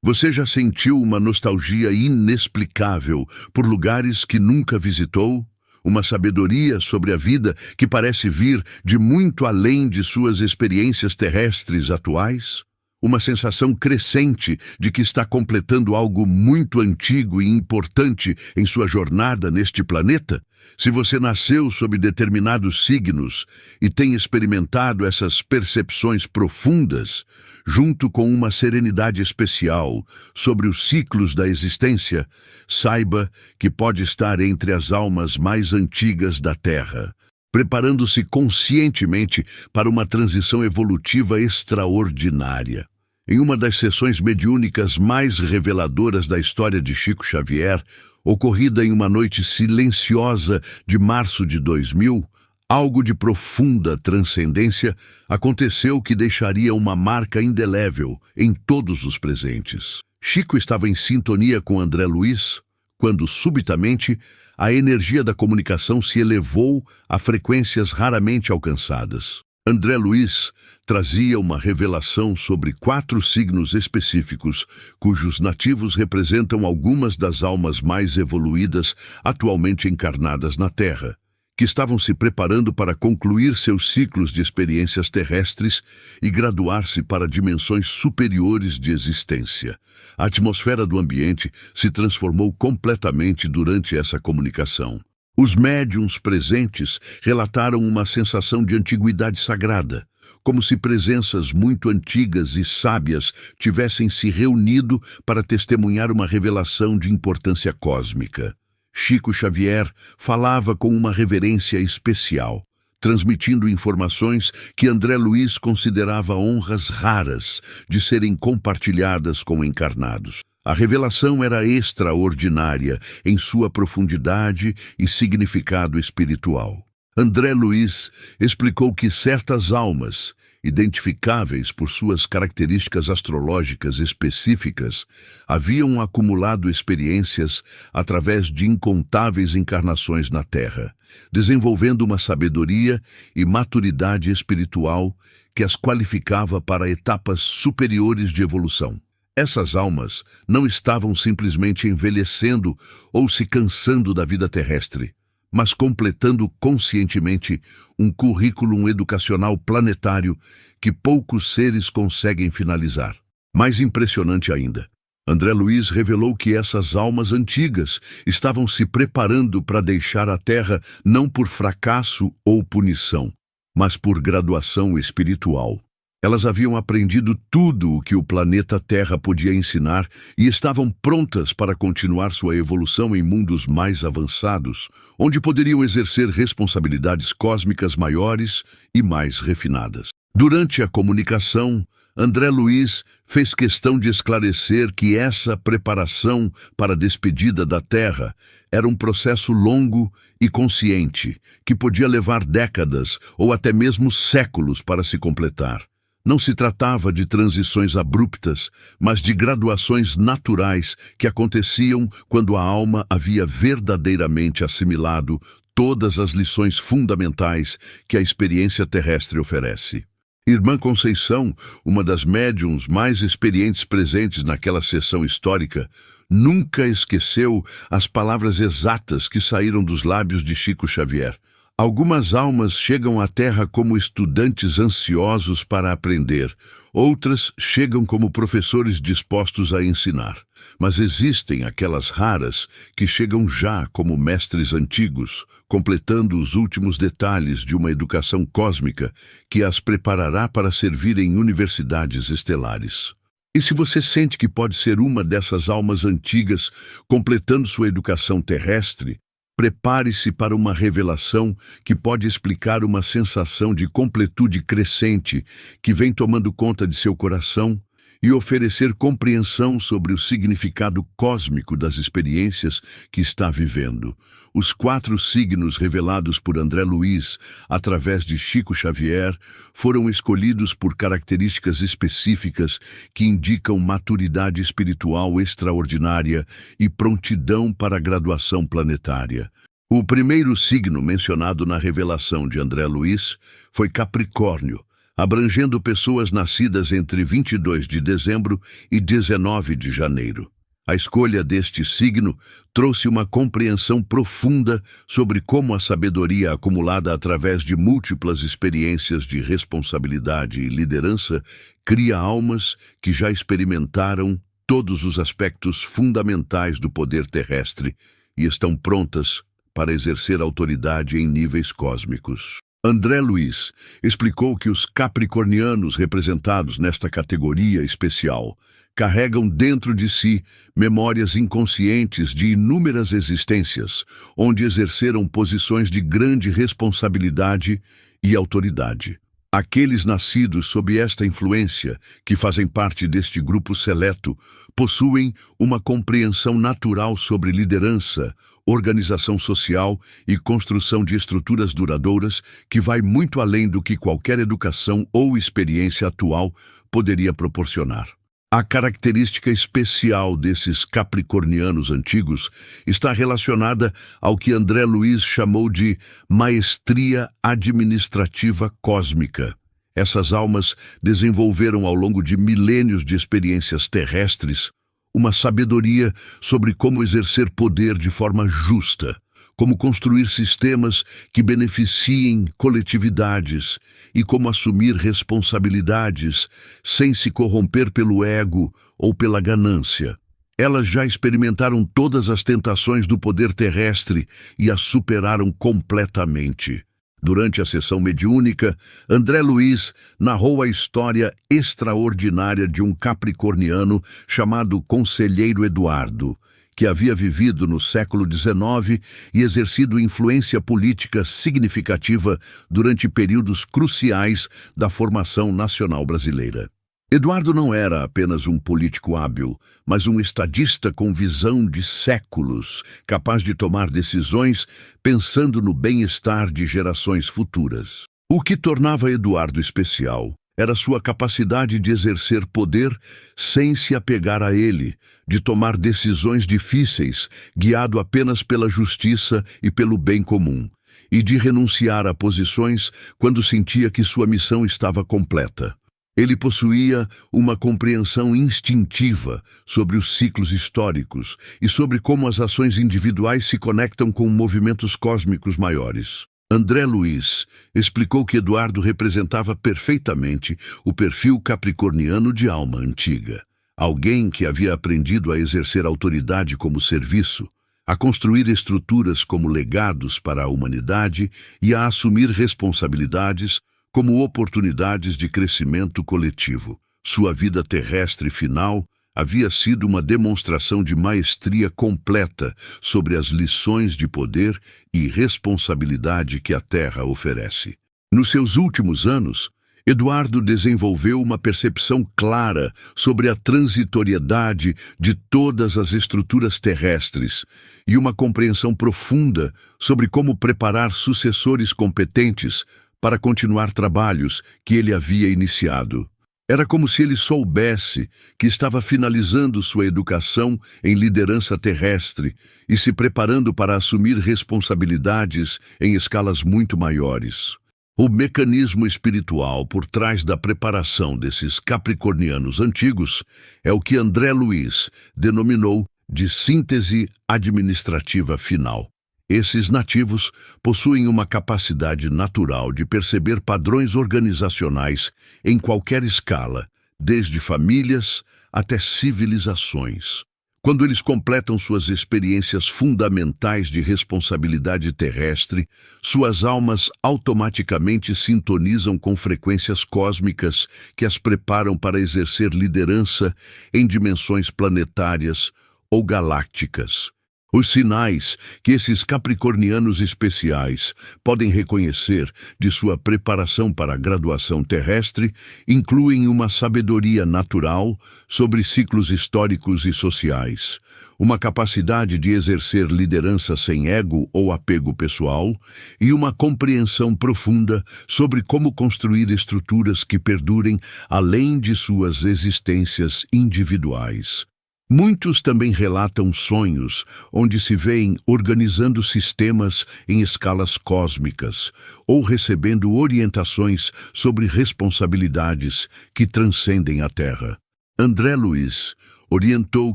Você já sentiu uma nostalgia inexplicável por lugares que nunca visitou? Uma sabedoria sobre a vida que parece vir de muito além de suas experiências terrestres atuais? Uma sensação crescente de que está completando algo muito antigo e importante em sua jornada neste planeta? Se você nasceu sob determinados signos e tem experimentado essas percepções profundas, junto com uma serenidade especial sobre os ciclos da existência, saiba que pode estar entre as almas mais antigas da Terra, preparando-se conscientemente para uma transição evolutiva extraordinária. Em uma das sessões mediúnicas mais reveladoras da história de Chico Xavier, ocorrida em uma noite silenciosa de março de 2000, algo de profunda transcendência aconteceu que deixaria uma marca indelével em todos os presentes. Chico estava em sintonia com André Luiz quando, subitamente, a energia da comunicação se elevou a frequências raramente alcançadas. André Luiz trazia uma revelação sobre 4 signos específicos, cujos nativos representam algumas das almas mais evoluídas atualmente encarnadas na Terra, que estavam se preparando para concluir seus ciclos de experiências terrestres e graduar-se para dimensões superiores de existência. A atmosfera do ambiente se transformou completamente durante essa comunicação. Os médiuns presentes relataram uma sensação de antiguidade sagrada, como se presenças muito antigas e sábias tivessem se reunido para testemunhar uma revelação de importância cósmica. Chico Xavier falava com uma reverência especial, transmitindo informações que André Luiz considerava honras raras de serem compartilhadas com encarnados. A revelação era extraordinária em sua profundidade e significado espiritual. André Luiz explicou que certas almas, identificáveis por suas características astrológicas específicas, haviam acumulado experiências através de incontáveis encarnações na Terra, desenvolvendo uma sabedoria e maturidade espiritual que as qualificava para etapas superiores de evolução. Essas almas não estavam simplesmente envelhecendo ou se cansando da vida terrestre, mas completando conscientemente um currículo educacional planetário que poucos seres conseguem finalizar. Mais impressionante ainda, André Luiz revelou que essas almas antigas estavam se preparando para deixar a Terra não por fracasso ou punição, mas por graduação espiritual. Elas haviam aprendido tudo o que o planeta Terra podia ensinar e estavam prontas para continuar sua evolução em mundos mais avançados, onde poderiam exercer responsabilidades cósmicas maiores e mais refinadas. Durante a comunicação, André Luiz fez questão de esclarecer que essa preparação para a despedida da Terra era um processo longo e consciente, que podia levar décadas ou até mesmo séculos para se completar. Não se tratava de transições abruptas, mas de graduações naturais que aconteciam quando a alma havia verdadeiramente assimilado todas as lições fundamentais que a experiência terrestre oferece. Irmã Conceição, uma das médiuns mais experientes presentes naquela sessão histórica, nunca esqueceu as palavras exatas que saíram dos lábios de Chico Xavier. Algumas almas chegam à Terra como estudantes ansiosos para aprender, outras chegam como professores dispostos a ensinar. Mas existem aquelas raras que chegam já como mestres antigos, completando os últimos detalhes de uma educação cósmica que as preparará para servir em universidades estelares. E se você sente que pode ser uma dessas almas antigas completando sua educação terrestre, prepare-se para uma revelação que pode explicar uma sensação de completude crescente que vem tomando conta de seu coração e oferecer compreensão sobre o significado cósmico das experiências que está vivendo. Os 4 signos revelados por André Luiz através de Chico Xavier foram escolhidos por características específicas que indicam maturidade espiritual extraordinária e prontidão para a graduação planetária. O primeiro signo mencionado na revelação de André Luiz foi Capricórnio, abrangendo pessoas nascidas entre 22 de dezembro e 19 de janeiro. A escolha deste signo trouxe uma compreensão profunda sobre como a sabedoria acumulada através de múltiplas experiências de responsabilidade e liderança cria almas que já experimentaram todos os aspectos fundamentais do poder terrestre e estão prontas para exercer autoridade em níveis cósmicos. André Luiz explicou que os capricornianos representados nesta categoria especial carregam dentro de si memórias inconscientes de inúmeras existências, onde exerceram posições de grande responsabilidade e autoridade. Aqueles nascidos sob esta influência, que fazem parte deste grupo seleto, possuem uma compreensão natural sobre liderança, organização social e construção de estruturas duradouras que vai muito além do que qualquer educação ou experiência atual poderia proporcionar. A característica especial desses capricornianos antigos está relacionada ao que André Luiz chamou de maestria administrativa cósmica. Essas almas desenvolveram ao longo de milênios de experiências terrestres uma sabedoria sobre como exercer poder de forma justa, como construir sistemas que beneficiem coletividades e como assumir responsabilidades sem se corromper pelo ego ou pela ganância. Elas já experimentaram todas as tentações do poder terrestre e as superaram completamente. Durante a sessão mediúnica, André Luiz narrou a história extraordinária de um capricorniano chamado Conselheiro Eduardo, que havia vivido no século XIX e exercido influência política significativa durante períodos cruciais da formação nacional brasileira. Eduardo não era apenas um político hábil, mas um estadista com visão de séculos, capaz de tomar decisões pensando no bem-estar de gerações futuras. O que tornava Eduardo especial era sua capacidade de exercer poder sem se apegar a ele, de tomar decisões difíceis, guiado apenas pela justiça e pelo bem comum, e de renunciar a posições quando sentia que sua missão estava completa. Ele possuía uma compreensão instintiva sobre os ciclos históricos e sobre como as ações individuais se conectam com movimentos cósmicos maiores. André Luiz explicou que Eduardo representava perfeitamente o perfil capricorniano de alma antiga. Alguém que havia aprendido a exercer autoridade como serviço, a construir estruturas como legados para a humanidade e a assumir responsabilidades como oportunidades de crescimento coletivo. Sua vida terrestre final havia sido uma demonstração de maestria completa sobre as lições de poder e responsabilidade que a Terra oferece. Nos seus últimos anos, Eduardo desenvolveu uma percepção clara sobre a transitoriedade de todas as estruturas terrestres e uma compreensão profunda sobre como preparar sucessores competentes para continuar trabalhos que ele havia iniciado. Era como se ele soubesse que estava finalizando sua educação em liderança terrestre e se preparando para assumir responsabilidades em escalas muito maiores. O mecanismo espiritual por trás da preparação desses capricornianos antigos é o que André Luiz denominou de síntese administrativa final. Esses nativos possuem uma capacidade natural de perceber padrões organizacionais em qualquer escala, desde famílias até civilizações. Quando eles completam suas experiências fundamentais de responsabilidade terrestre, suas almas automaticamente sintonizam com frequências cósmicas que as preparam para exercer liderança em dimensões planetárias ou galácticas. Os sinais que esses capricornianos especiais podem reconhecer de sua preparação para a graduação terrestre incluem uma sabedoria natural sobre ciclos históricos e sociais, uma capacidade de exercer liderança sem ego ou apego pessoal e uma compreensão profunda sobre como construir estruturas que perdurem além de suas existências individuais. Muitos também relatam sonhos onde se veem organizando sistemas em escalas cósmicas ou recebendo orientações sobre responsabilidades que transcendem a Terra. André Luiz orientou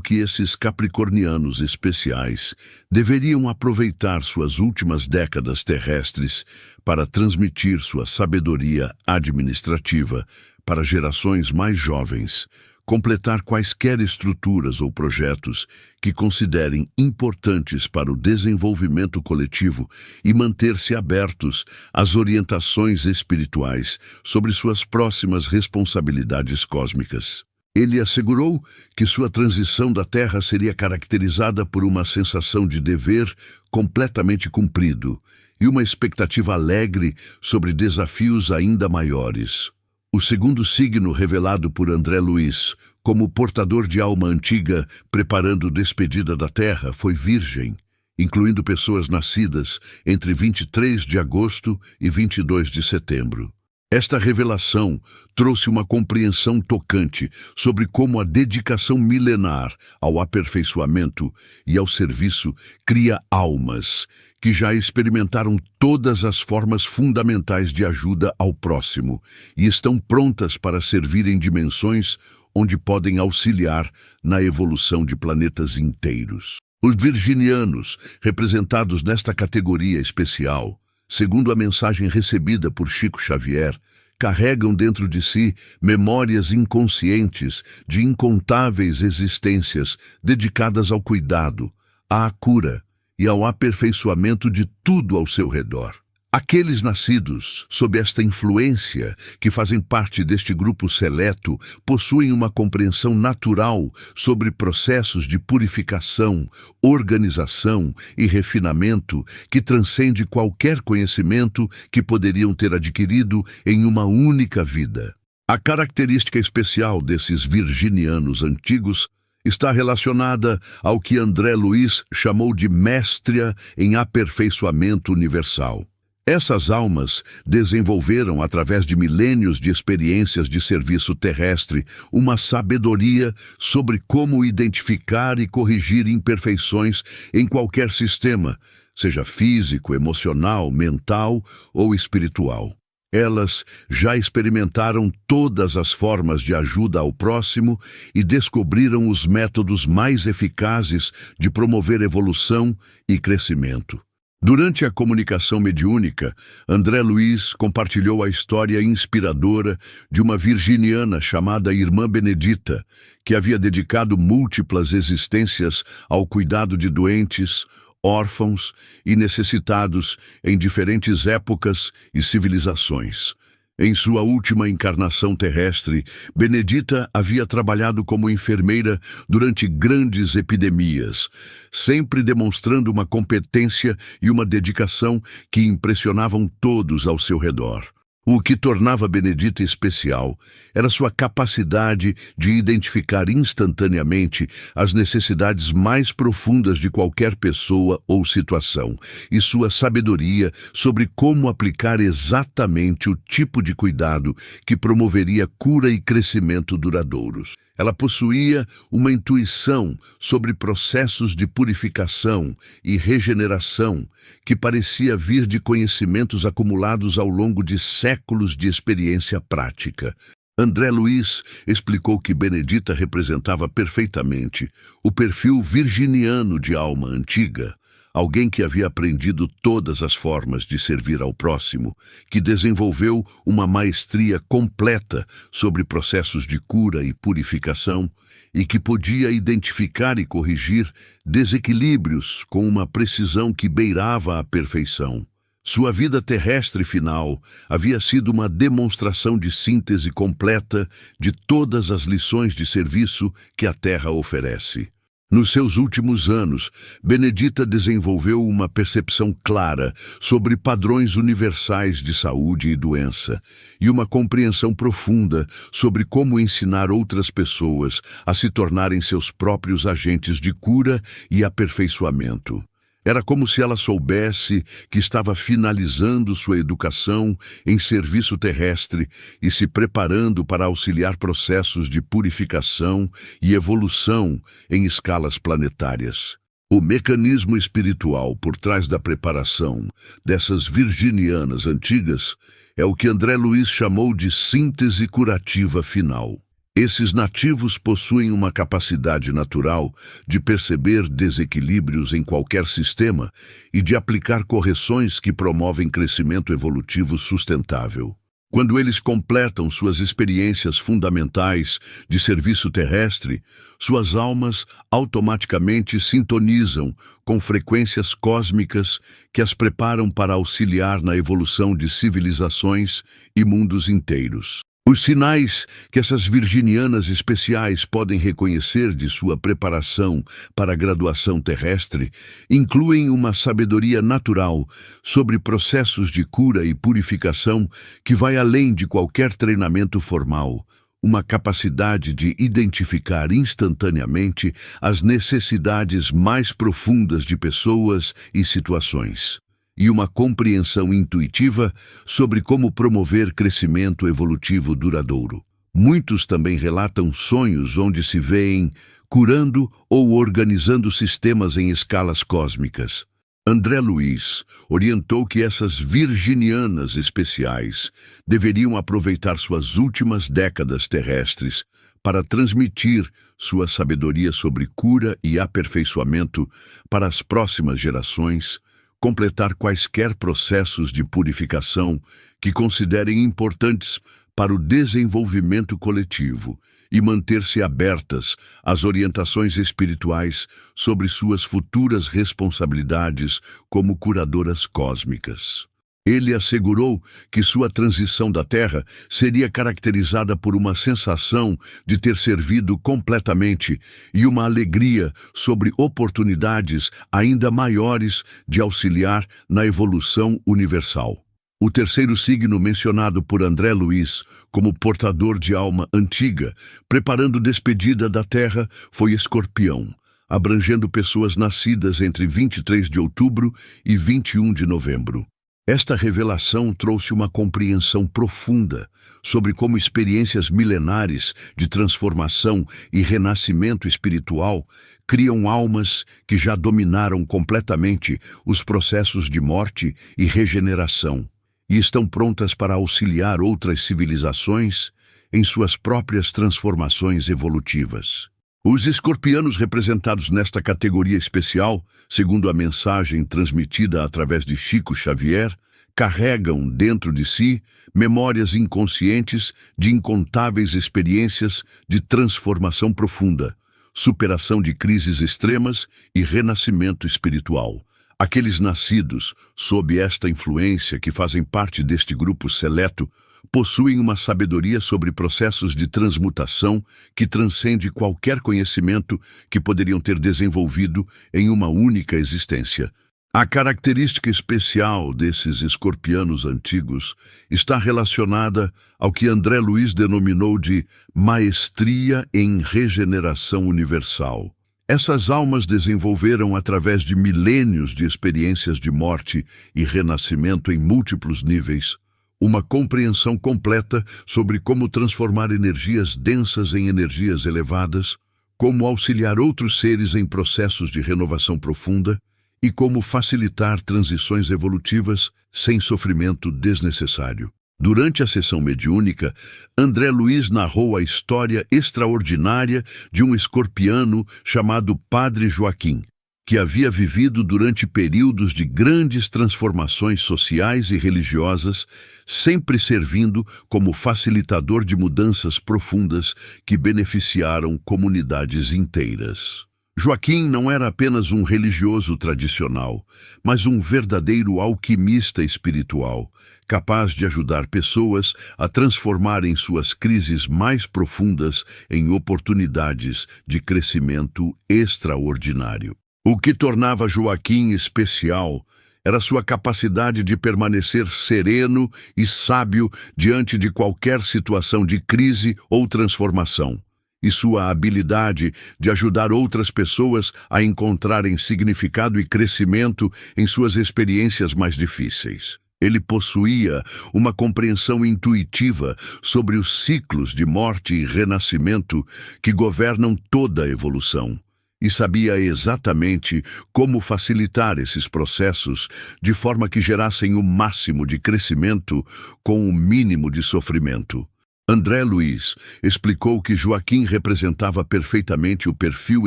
que esses capricornianos especiais deveriam aproveitar suas últimas décadas terrestres para transmitir sua sabedoria administrativa para gerações mais jovens, completar quaisquer estruturas ou projetos que considerem importantes para o desenvolvimento coletivo e manter-se abertos às orientações espirituais sobre suas próximas responsabilidades cósmicas. Ele assegurou que sua transição da Terra seria caracterizada por uma sensação de dever completamente cumprido e uma expectativa alegre sobre desafios ainda maiores. O segundo signo revelado por André Luiz como portador de alma antiga preparando despedida da Terra foi Virgem, incluindo pessoas nascidas entre 23 de agosto e 22 de setembro. Esta revelação trouxe uma compreensão tocante sobre como a dedicação milenar ao aperfeiçoamento e ao serviço cria almas que já experimentaram todas as formas fundamentais de ajuda ao próximo e estão prontas para servir em dimensões onde podem auxiliar na evolução de planetas inteiros. Os virginianos, representados nesta categoria especial, segundo a mensagem recebida por Chico Xavier, carregam dentro de si memórias inconscientes de incontáveis existências dedicadas ao cuidado, à cura e ao aperfeiçoamento de tudo ao seu redor. Aqueles nascidos sob esta influência, que fazem parte deste grupo seleto, possuem uma compreensão natural sobre processos de purificação, organização e refinamento que transcende qualquer conhecimento que poderiam ter adquirido em uma única vida. A característica especial desses virginianos antigos está relacionada ao que André Luiz chamou de mestria em aperfeiçoamento universal. Essas almas desenvolveram, através de milênios de experiências de serviço terrestre, uma sabedoria sobre como identificar e corrigir imperfeições em qualquer sistema, seja físico, emocional, mental ou espiritual. Elas já experimentaram todas as formas de ajuda ao próximo e descobriram os métodos mais eficazes de promover evolução e crescimento. Durante a comunicação mediúnica, André Luiz compartilhou a história inspiradora de uma virginiana chamada Irmã Benedita, que havia dedicado múltiplas existências ao cuidado de doentes, órfãos e necessitados em diferentes épocas e civilizações. Em sua última encarnação terrestre, Benedita havia trabalhado como enfermeira durante grandes epidemias, sempre demonstrando uma competência e uma dedicação que impressionavam todos ao seu redor. O que tornava Benedita especial era sua capacidade de identificar instantaneamente as necessidades mais profundas de qualquer pessoa ou situação e sua sabedoria sobre como aplicar exatamente o tipo de cuidado que promoveria cura e crescimento duradouros. Ela possuía uma intuição sobre processos de purificação e regeneração que parecia vir de conhecimentos acumulados ao longo de séculos de experiência prática. André Luiz explicou que Benedita representava perfeitamente o perfil virginiano de alma antiga, alguém que havia aprendido todas as formas de servir ao próximo, que desenvolveu uma maestria completa sobre processos de cura e purificação e que podia identificar e corrigir desequilíbrios com uma precisão que beirava a perfeição. Sua vida terrestre final havia sido uma demonstração de síntese completa de todas as lições de serviço que a Terra oferece. Nos seus últimos anos, Benedita desenvolveu uma percepção clara sobre padrões universais de saúde e doença e uma compreensão profunda sobre como ensinar outras pessoas a se tornarem seus próprios agentes de cura e aperfeiçoamento. Era como se ela soubesse que estava finalizando sua educação em serviço terrestre e se preparando para auxiliar processos de purificação e evolução em escalas planetárias. O mecanismo espiritual por trás da preparação dessas virginianas antigas é o que André Luiz chamou de síntese curativa final. Esses nativos possuem uma capacidade natural de perceber desequilíbrios em qualquer sistema e de aplicar correções que promovem crescimento evolutivo sustentável. Quando eles completam suas experiências fundamentais de serviço terrestre, suas almas automaticamente sintonizam com frequências cósmicas que as preparam para auxiliar na evolução de civilizações e mundos inteiros. Os sinais que essas virginianas especiais podem reconhecer de sua preparação para a graduação terrestre incluem uma sabedoria natural sobre processos de cura e purificação que vai além de qualquer treinamento formal, uma capacidade de identificar instantaneamente as necessidades mais profundas de pessoas e situações, e uma compreensão intuitiva sobre como promover crescimento evolutivo duradouro. Muitos também relatam sonhos onde se veem curando ou organizando sistemas em escalas cósmicas. André Luiz orientou que essas virginianas especiais deveriam aproveitar suas últimas décadas terrestres para transmitir sua sabedoria sobre cura e aperfeiçoamento para as próximas gerações, completar quaisquer processos de purificação que considerem importantes para o desenvolvimento coletivo e manter-se abertas às orientações espirituais sobre suas futuras responsabilidades como curadoras cósmicas. Ele assegurou que sua transição da Terra seria caracterizada por uma sensação de ter servido completamente e uma alegria sobre oportunidades ainda maiores de auxiliar na evolução universal. O terceiro signo mencionado por André Luiz como portador de alma antiga, preparando despedida da Terra, foi Escorpião, abrangendo pessoas nascidas entre 23 de outubro e 21 de novembro. Esta revelação trouxe uma compreensão profunda sobre como experiências milenares de transformação e renascimento espiritual criam almas que já dominaram completamente os processos de morte e regeneração e estão prontas para auxiliar outras civilizações em suas próprias transformações evolutivas. Os escorpianos representados nesta categoria especial, segundo a mensagem transmitida através de Chico Xavier, carregam dentro de si memórias inconscientes de incontáveis experiências de transformação profunda, superação de crises extremas e renascimento espiritual. Aqueles nascidos sob esta influência que fazem parte deste grupo seleto possuem uma sabedoria sobre processos de transmutação que transcende qualquer conhecimento que poderiam ter desenvolvido em uma única existência. A característica especial desses escorpianos antigos está relacionada ao que André Luiz denominou de maestria em regeneração universal. Essas almas desenvolveram, através de milênios de experiências de morte e renascimento em múltiplos níveis, uma compreensão completa sobre como transformar energias densas em energias elevadas, como auxiliar outros seres em processos de renovação profunda e como facilitar transições evolutivas sem sofrimento desnecessário. Durante a sessão mediúnica, André Luiz narrou a história extraordinária de um escorpiano chamado Padre Joaquim, que havia vivido durante períodos de grandes transformações sociais e religiosas, sempre servindo como facilitador de mudanças profundas que beneficiaram comunidades inteiras. Joaquim não era apenas um religioso tradicional, mas um verdadeiro alquimista espiritual, capaz de ajudar pessoas a transformarem suas crises mais profundas em oportunidades de crescimento extraordinário. O que tornava Joaquim especial era sua capacidade de permanecer sereno e sábio diante de qualquer situação de crise ou transformação. e sua habilidade de ajudar outras pessoas a encontrarem significado e crescimento em suas experiências mais difíceis. Ele possuía uma compreensão intuitiva sobre os ciclos de morte e renascimento que governam toda a evolução, e sabia exatamente como facilitar esses processos de forma que gerassem o máximo de crescimento com o mínimo de sofrimento. André Luiz explicou que Joaquim representava perfeitamente o perfil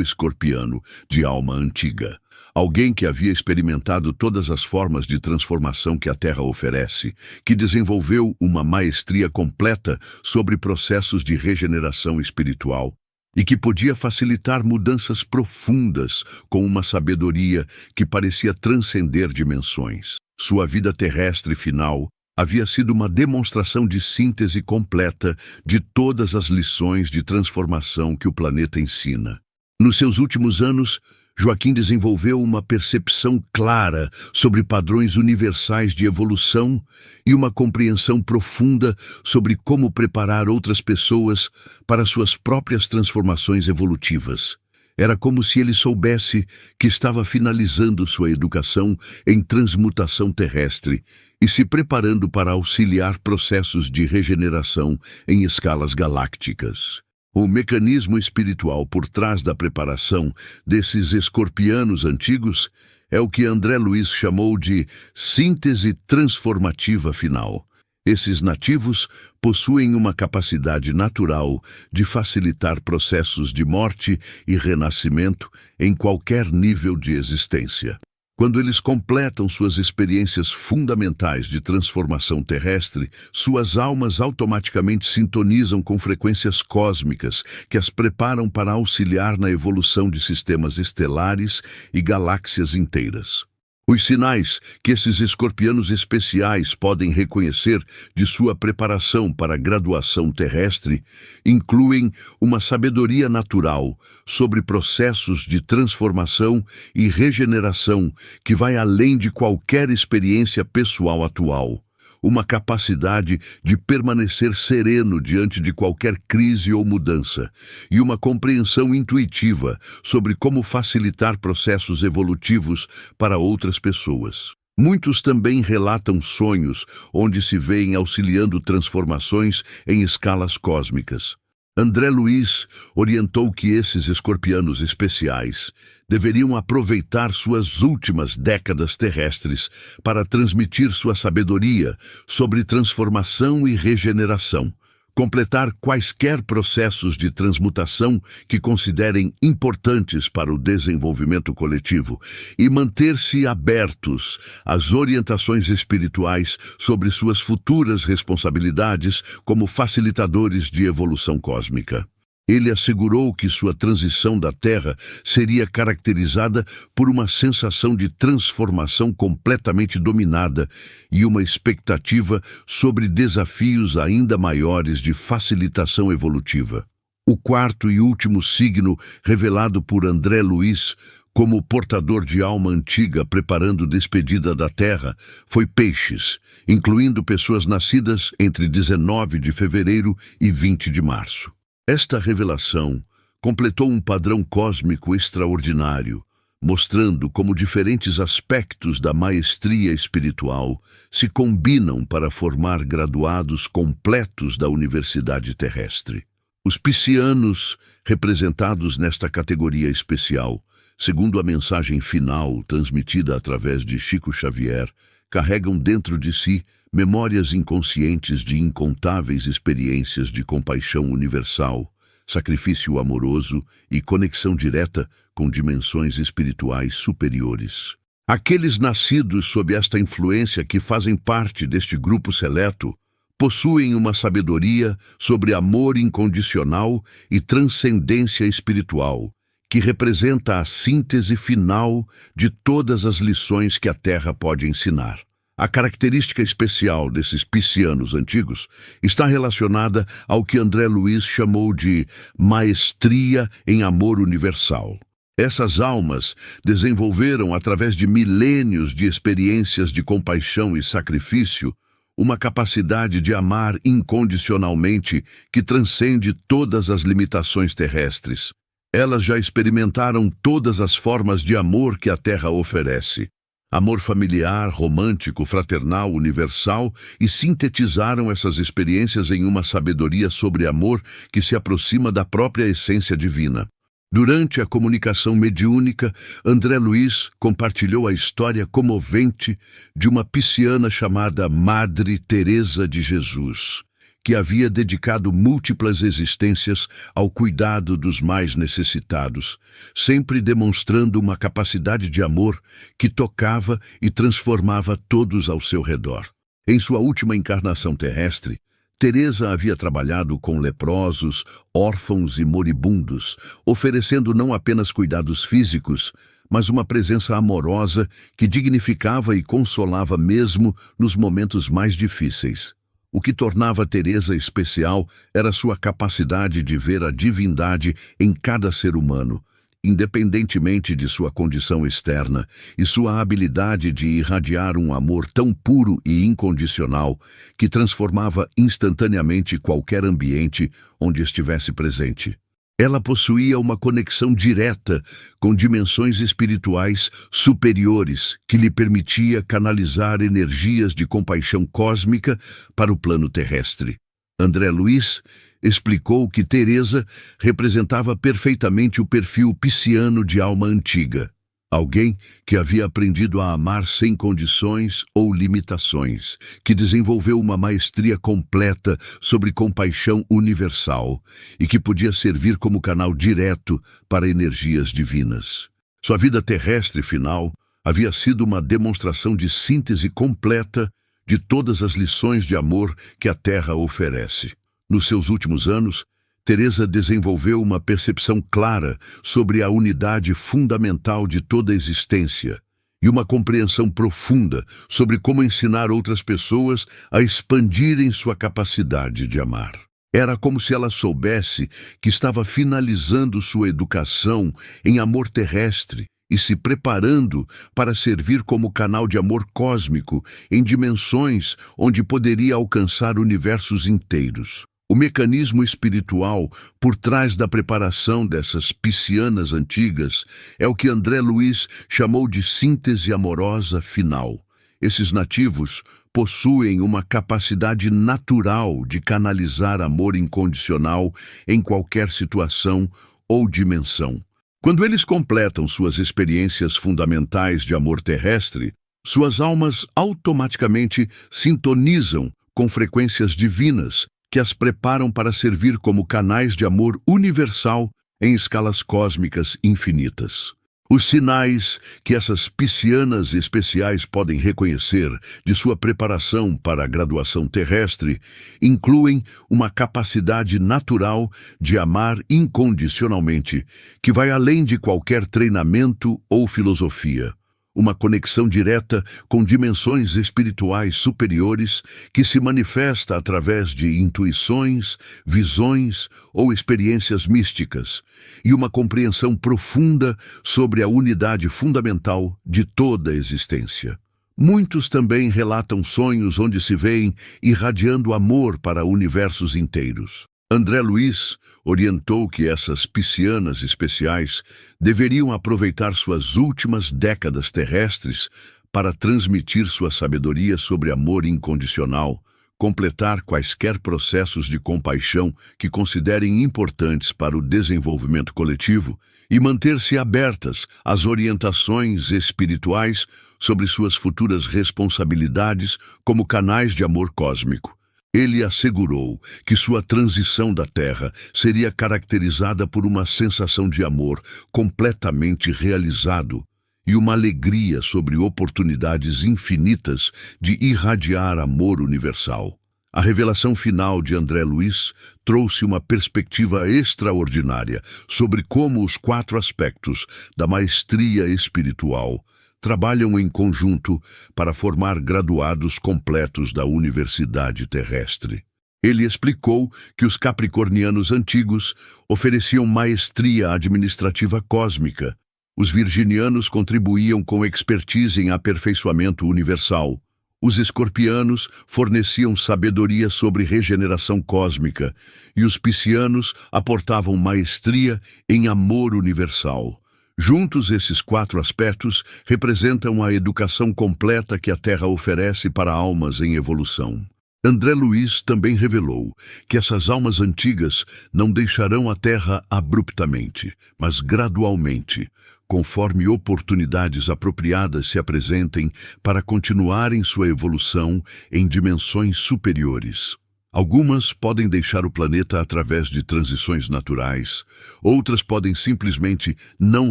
escorpiano de alma antiga. Alguém que havia experimentado todas as formas de transformação que a Terra oferece, que desenvolveu uma maestria completa sobre processos de regeneração espiritual e que podia facilitar mudanças profundas com uma sabedoria que parecia transcender dimensões. Sua vida terrestre final havia sido uma demonstração de síntese completa de todas as lições de transformação que o planeta ensina. Nos seus últimos anos, Joaquim desenvolveu uma percepção clara sobre padrões universais de evolução e uma compreensão profunda sobre como preparar outras pessoas para suas próprias transformações evolutivas. Era como se ele soubesse que estava finalizando sua educação em transmutação terrestre e se preparando para auxiliar processos de regeneração em escalas galácticas. O mecanismo espiritual por trás da preparação desses escorpianos antigos é o que André Luiz chamou de síntese transformativa final. Esses nativos possuem uma capacidade natural de facilitar processos de morte e renascimento em qualquer nível de existência. Quando eles completam suas experiências fundamentais de transformação terrestre, suas almas automaticamente sintonizam com frequências cósmicas que as preparam para auxiliar na evolução de sistemas estelares e galáxias inteiras. Os sinais que esses escorpianos especiais podem reconhecer de sua preparação para a graduação terrestre incluem uma sabedoria natural sobre processos de transformação e regeneração que vai além de qualquer experiência pessoal atual, uma capacidade de permanecer sereno diante de qualquer crise ou mudança, e uma compreensão intuitiva sobre como facilitar processos evolutivos para outras pessoas. Muitos também relatam sonhos onde se veem auxiliando transformações em escalas cósmicas. André Luiz orientou que esses escorpianos especiais deveriam aproveitar suas últimas décadas terrestres para transmitir sua sabedoria sobre transformação e regeneração, completar quaisquer processos de transmutação que considerem importantes para o desenvolvimento coletivo e manter-se abertos às orientações espirituais sobre suas futuras responsabilidades como facilitadores de evolução cósmica. Ele assegurou que sua transição da Terra seria caracterizada por uma sensação de transformação completamente dominada e uma expectativa sobre desafios ainda maiores de facilitação evolutiva. O quarto e último signo revelado por André Luiz como portador de alma antiga preparando despedida da Terra foi Peixes, incluindo pessoas nascidas entre 19 de fevereiro e 20 de março. Esta revelação completou um padrão cósmico extraordinário, mostrando como diferentes aspectos da maestria espiritual se combinam para formar graduados completos da universidade terrestre. Os piscianos, representados nesta categoria especial, segundo a mensagem final transmitida através de Chico Xavier, carregam dentro de si memórias inconscientes de incontáveis experiências de compaixão universal, sacrifício amoroso e conexão direta com dimensões espirituais superiores. Aqueles nascidos sob esta influência que fazem parte deste grupo seleto possuem uma sabedoria sobre amor incondicional e transcendência espiritual, que representa a síntese final de todas as lições que a Terra pode ensinar. A característica especial desses piscianos antigos está relacionada ao que André Luiz chamou de maestria em amor universal. Essas almas desenvolveram, através de milênios de experiências de compaixão e sacrifício, uma capacidade de amar incondicionalmente que transcende todas as limitações terrestres. Elas já experimentaram todas as formas de amor que a Terra oferece. Amor familiar, romântico, fraternal, universal, e sintetizaram essas experiências em uma sabedoria sobre amor que se aproxima da própria essência divina. Durante a comunicação mediúnica, André Luiz compartilhou a história comovente de uma pisciana chamada Madre Teresa de Jesus, que havia dedicado múltiplas existências ao cuidado dos mais necessitados, sempre demonstrando uma capacidade de amor que tocava e transformava todos ao seu redor. Em sua última encarnação terrestre, Teresa havia trabalhado com leprosos, órfãos e moribundos, oferecendo não apenas cuidados físicos, mas uma presença amorosa que dignificava e consolava mesmo nos momentos mais difíceis. O que tornava Teresa especial era sua capacidade de ver a divindade em cada ser humano, independentemente de sua condição externa, e sua habilidade de irradiar um amor tão puro e incondicional que transformava instantaneamente qualquer ambiente onde estivesse presente. Ela possuía uma conexão direta com dimensões espirituais superiores que lhe permitia canalizar energias de compaixão cósmica para o plano terrestre. André Luiz explicou que Teresa representava perfeitamente o perfil pisciano de alma antiga, alguém que havia aprendido a amar sem condições ou limitações, que desenvolveu uma maestria completa sobre compaixão universal e que podia servir como canal direto para energias divinas. Sua vida terrestre final havia sido uma demonstração de síntese completa de todas as lições de amor que a Terra oferece. Nos seus últimos anos, Teresa desenvolveu uma percepção clara sobre a unidade fundamental de toda a existência e uma compreensão profunda sobre como ensinar outras pessoas a expandirem sua capacidade de amar. Era como se ela soubesse que estava finalizando sua educação em amor terrestre e se preparando para servir como canal de amor cósmico em dimensões onde poderia alcançar universos inteiros. O mecanismo espiritual por trás da preparação dessas piscianas antigas é o que André Luiz chamou de síntese amorosa final. Esses nativos possuem uma capacidade natural de canalizar amor incondicional em qualquer situação ou dimensão. Quando eles completam suas experiências fundamentais de amor terrestre, suas almas automaticamente sintonizam com frequências divinas que as preparam para servir como canais de amor universal em escalas cósmicas infinitas. Os sinais que essas piscianas especiais podem reconhecer de sua preparação para a graduação terrestre incluem uma capacidade natural de amar incondicionalmente, que vai além de qualquer treinamento ou filosofia. Uma conexão direta com dimensões espirituais superiores que se manifesta através de intuições, visões ou experiências místicas, e uma compreensão profunda sobre a unidade fundamental de toda a existência. Muitos também relatam sonhos onde se veem irradiando amor para universos inteiros. André Luiz orientou que essas piscianas especiais deveriam aproveitar suas últimas décadas terrestres para transmitir sua sabedoria sobre amor incondicional, completar quaisquer processos de compaixão que considerem importantes para o desenvolvimento coletivo e manter-se abertas às orientações espirituais sobre suas futuras responsabilidades como canais de amor cósmico. Ele assegurou que sua transição da Terra seria caracterizada por uma sensação de amor completamente realizado e uma alegria sobre oportunidades infinitas de irradiar amor universal. A revelação final de André Luiz trouxe uma perspectiva extraordinária sobre como os 4 aspectos da maestria espiritual trabalham em conjunto para formar graduados completos da universidade terrestre. Ele explicou que os capricornianos antigos ofereciam maestria administrativa cósmica, os virginianos contribuíam com expertise em aperfeiçoamento universal, Os escorpianos forneciam sabedoria sobre regeneração cósmica e os piscianos aportavam maestria em amor universal. Juntos, esses 4 aspectos representam a educação completa que a Terra oferece para almas em evolução. André Luiz também revelou que essas almas antigas não deixarão a Terra abruptamente, mas gradualmente, conforme oportunidades apropriadas se apresentem para continuarem sua evolução em dimensões superiores. Algumas podem deixar o planeta através de transições naturais, outras podem simplesmente não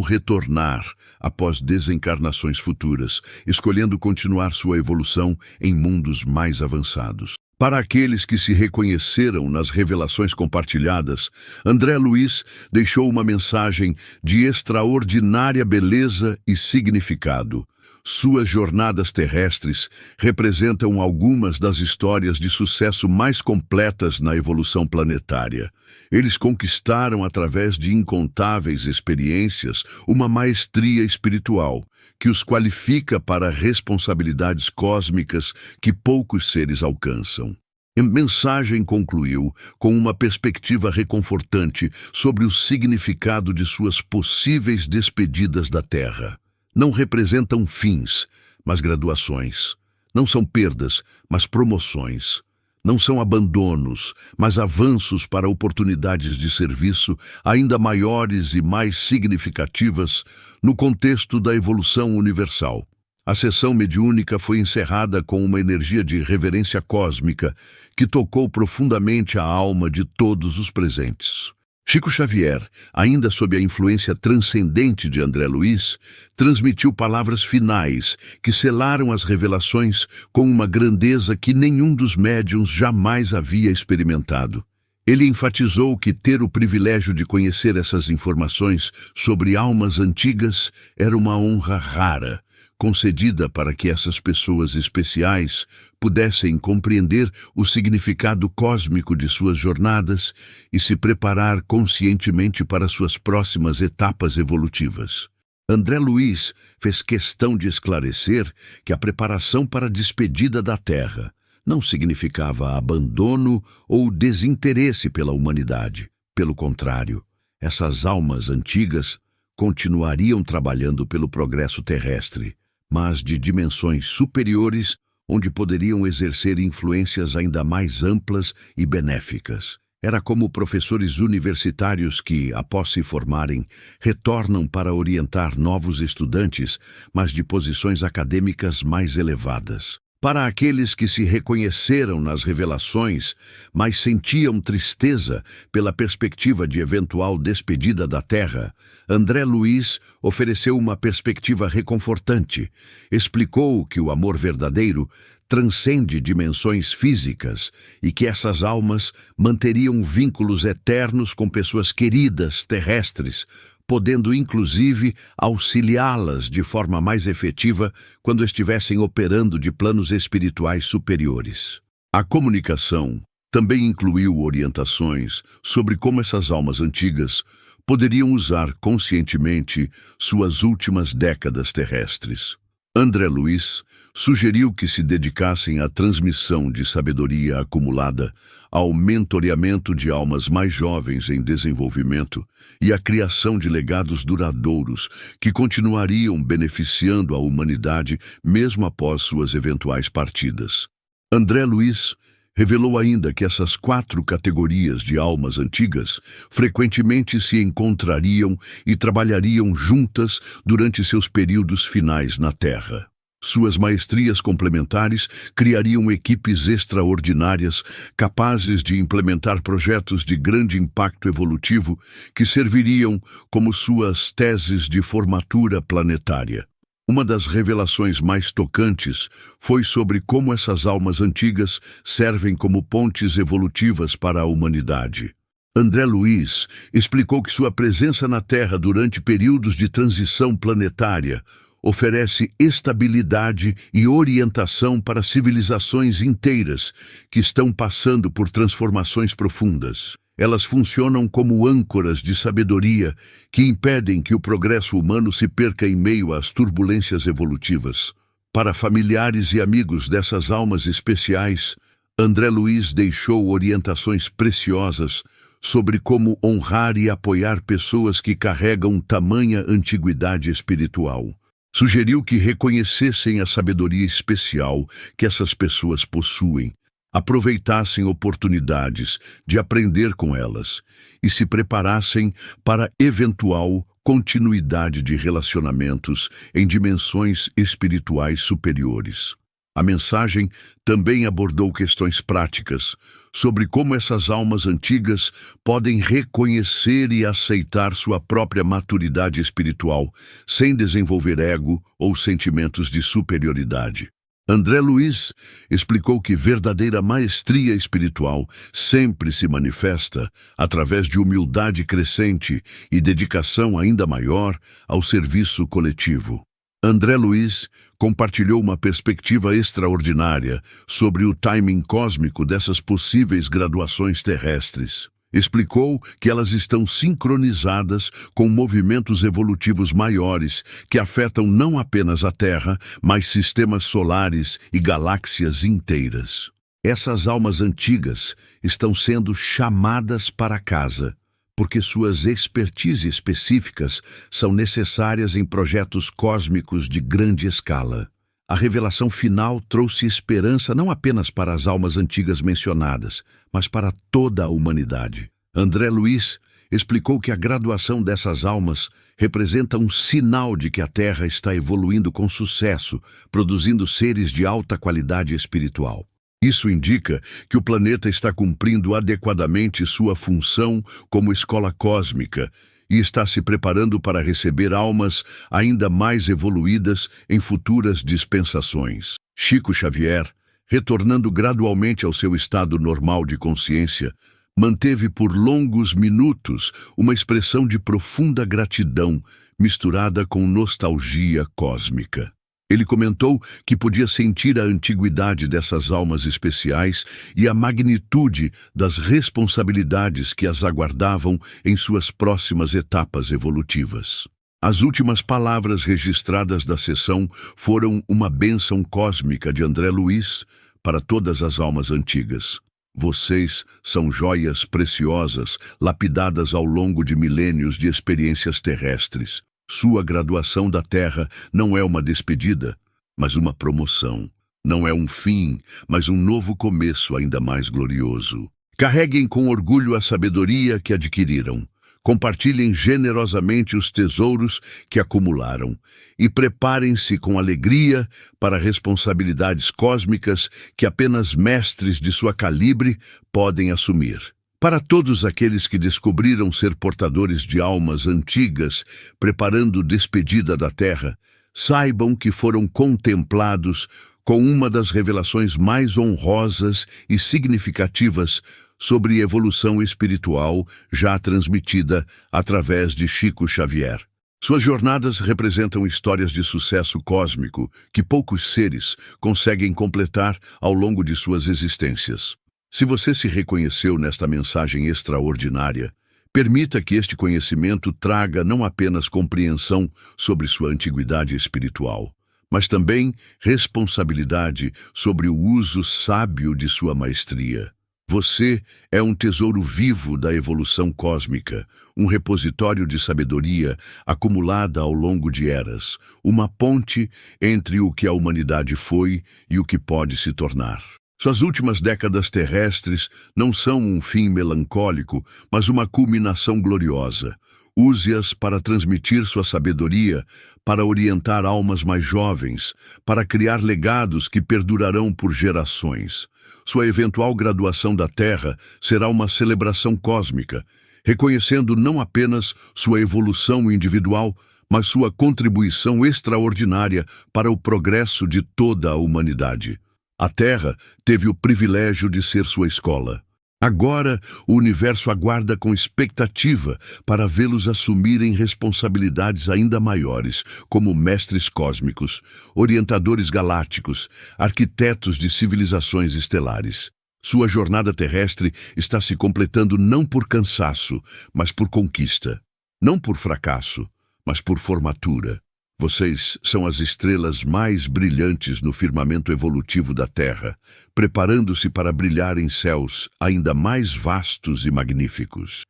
retornar após desencarnações futuras, escolhendo continuar sua evolução em mundos mais avançados. Para aqueles que se reconheceram nas revelações compartilhadas, André Luiz deixou uma mensagem de extraordinária beleza e significado. Suas jornadas terrestres representam algumas das histórias de sucesso mais completas na evolução planetária. Eles conquistaram, através de incontáveis experiências, uma maestria espiritual que os qualifica para responsabilidades cósmicas que poucos seres alcançam. A mensagem concluiu com uma perspectiva reconfortante sobre o significado de suas possíveis despedidas da Terra. Não representam fins, mas graduações. Não são perdas, mas promoções. Não são abandonos, mas avanços para oportunidades de serviço ainda maiores e mais significativas no contexto da evolução universal. A sessão mediúnica foi encerrada com uma energia de reverência cósmica que tocou profundamente a alma de todos os presentes. Chico Xavier, ainda sob a influência transcendente de André Luiz, transmitiu palavras finais que selaram as revelações com uma grandeza que nenhum dos médiuns jamais havia experimentado. Ele enfatizou que ter o privilégio de conhecer essas informações sobre almas antigas era uma honra rara, concedida para que essas pessoas especiais pudessem compreender o significado cósmico de suas jornadas e se preparar conscientemente para suas próximas etapas evolutivas. André Luiz fez questão de esclarecer que a preparação para a despedida da Terra não significava abandono ou desinteresse pela humanidade. Pelo contrário, essas almas antigas continuariam trabalhando pelo progresso terrestre, mas de dimensões superiores, onde poderiam exercer influências ainda mais amplas e benéficas. Era como professores universitários que, após se formarem, retornam para orientar novos estudantes, mas de posições acadêmicas mais elevadas. Para aqueles que se reconheceram nas revelações, mas sentiam tristeza pela perspectiva de eventual despedida da Terra, André Luiz ofereceu uma perspectiva reconfortante. Explicou que o amor verdadeiro transcende dimensões físicas e que essas almas manteriam vínculos eternos com pessoas queridas terrestres, podendo inclusive auxiliá-las de forma mais efetiva quando estivessem operando de planos espirituais superiores. A comunicação também incluiu orientações sobre como essas almas antigas poderiam usar conscientemente suas últimas décadas terrestres. André Luiz sugeriu que se dedicassem à transmissão de sabedoria acumulada, ao mentoreamento de almas mais jovens em desenvolvimento e à criação de legados duradouros que continuariam beneficiando a humanidade mesmo após suas eventuais partidas. André Luiz revelou ainda que essas 4 categorias de almas antigas frequentemente se encontrariam e trabalhariam juntas durante seus períodos finais na Terra. Suas maestrias complementares criariam equipes extraordinárias capazes de implementar projetos de grande impacto evolutivo que serviriam como suas teses de formatura planetária. Uma das revelações mais tocantes foi sobre como essas almas antigas servem como pontes evolutivas para a humanidade. André Luiz explicou que sua presença na Terra durante períodos de transição planetária oferece estabilidade e orientação para civilizações inteiras que estão passando por transformações profundas. Elas funcionam como âncoras de sabedoria que impedem que o progresso humano se perca em meio às turbulências evolutivas. Para familiares e amigos dessas almas especiais, André Luiz deixou orientações preciosas sobre como honrar e apoiar pessoas que carregam tamanha antiguidade espiritual. Sugeriu que reconhecessem a sabedoria especial que essas pessoas possuem, aproveitassem oportunidades de aprender com elas e se preparassem para eventual continuidade de relacionamentos em dimensões espirituais superiores. A mensagem também abordou questões práticas sobre como essas almas antigas podem reconhecer e aceitar sua própria maturidade espiritual, sem desenvolver ego ou sentimentos de superioridade. André Luiz explicou que verdadeira maestria espiritual sempre se manifesta através de humildade crescente e dedicação ainda maior ao serviço coletivo. André Luiz compartilhou uma perspectiva extraordinária sobre o timing cósmico dessas possíveis graduações terrestres. Explicou que elas estão sincronizadas com movimentos evolutivos maiores que afetam não apenas a Terra, mas sistemas solares e galáxias inteiras. Essas almas antigas estão sendo chamadas para casa, porque suas expertises específicas são necessárias em projetos cósmicos de grande escala. A revelação final trouxe esperança não apenas para as almas antigas mencionadas, mas para toda a humanidade. André Luiz explicou que a graduação dessas almas representa um sinal de que a Terra está evoluindo com sucesso, produzindo seres de alta qualidade espiritual. Isso indica que o planeta está cumprindo adequadamente sua função como escola cósmica e está se preparando para receber almas ainda mais evoluídas em futuras dispensações. Chico Xavier, retornando gradualmente ao seu estado normal de consciência, manteve por longos minutos uma expressão de profunda gratidão misturada com nostalgia cósmica. Ele comentou que podia sentir a antiguidade dessas almas especiais e a magnitude das responsabilidades que as aguardavam em suas próximas etapas evolutivas. As últimas palavras registradas da sessão foram uma bênção cósmica de André Luiz para todas as almas antigas. Vocês são joias preciosas, lapidadas ao longo de milênios de experiências terrestres. Sua graduação da Terra não é uma despedida, mas uma promoção. Não é um fim, mas um novo começo ainda mais glorioso. Carreguem com orgulho a sabedoria que adquiriram. Compartilhem generosamente os tesouros que acumularam e preparem-se com alegria para responsabilidades cósmicas que apenas mestres de sua calibre podem assumir. Para todos aqueles que descobriram ser portadores de almas antigas, preparando despedida da Terra, saibam que foram contemplados com uma das revelações mais honrosas e significativas sobre evolução espiritual já transmitida através de Chico Xavier. Suas jornadas representam histórias de sucesso cósmico que poucos seres conseguem completar ao longo de suas existências. Se você se reconheceu nesta mensagem extraordinária, permita que este conhecimento traga não apenas compreensão sobre sua antiguidade espiritual, mas também responsabilidade sobre o uso sábio de sua maestria. Você é um tesouro vivo da evolução cósmica, um repositório de sabedoria acumulada ao longo de eras, uma ponte entre o que a humanidade foi e o que pode se tornar. Suas últimas décadas terrestres não são um fim melancólico, mas uma culminação gloriosa. Use-as para transmitir sua sabedoria, para orientar almas mais jovens, para criar legados que perdurarão por gerações. Sua eventual graduação da Terra será uma celebração cósmica, reconhecendo não apenas sua evolução individual, mas sua contribuição extraordinária para o progresso de toda a humanidade. A Terra teve o privilégio de ser sua escola. Agora, o universo aguarda com expectativa para vê-los assumirem responsabilidades ainda maiores, como mestres cósmicos, orientadores galácticos, arquitetos de civilizações estelares. Sua jornada terrestre está se completando não por cansaço, mas por conquista. Não por fracasso, mas por formatura. Vocês são as estrelas mais brilhantes no firmamento evolutivo da Terra, preparando-se para brilhar em céus ainda mais vastos e magníficos.